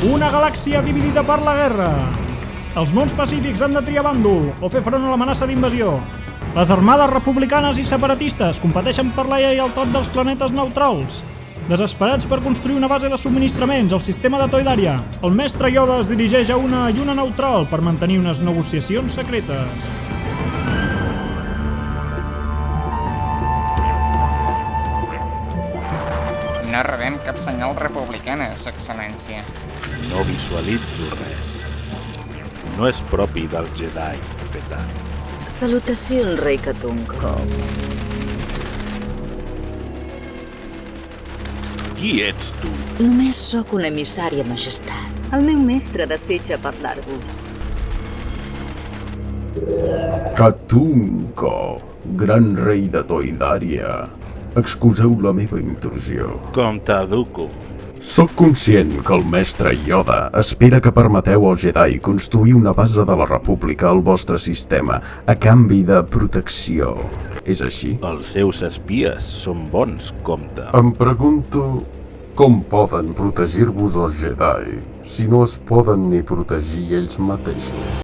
Una galàxia dividida per la guerra. Els mons pacífics han de triar bàndol o fer front a l'amenaça d'invasió. Les armades republicanes i separatistes competeixen per la lleialtat dels planetes neutrals. Desesperats per construir una base de subministraments al sistema de Toydaria, el mestre Yoda es dirigeix a una lluna neutral per mantenir unes negociacions secretes. No rebem cap senyal republicana, Sa Excel·lència. No visualitzo res. No és propi del Jedi fer tant. Salutacions, rei Katunko. Qui ets tu? Només sóc una emissària, majestat. El meu mestre desitja parlar-vos. Katunko, gran rei de Toydaria. Excuseu la meva intrusió. Comte Dooku. Soc conscient que el mestre Yoda espera que permeteu als Jedi construir una base de la República al vostre sistema a canvi de protecció. És així? Els seus espies són bons, comte. Em pregunto com poden protegir-vos els Jedi si no es poden ni protegir ells mateixos.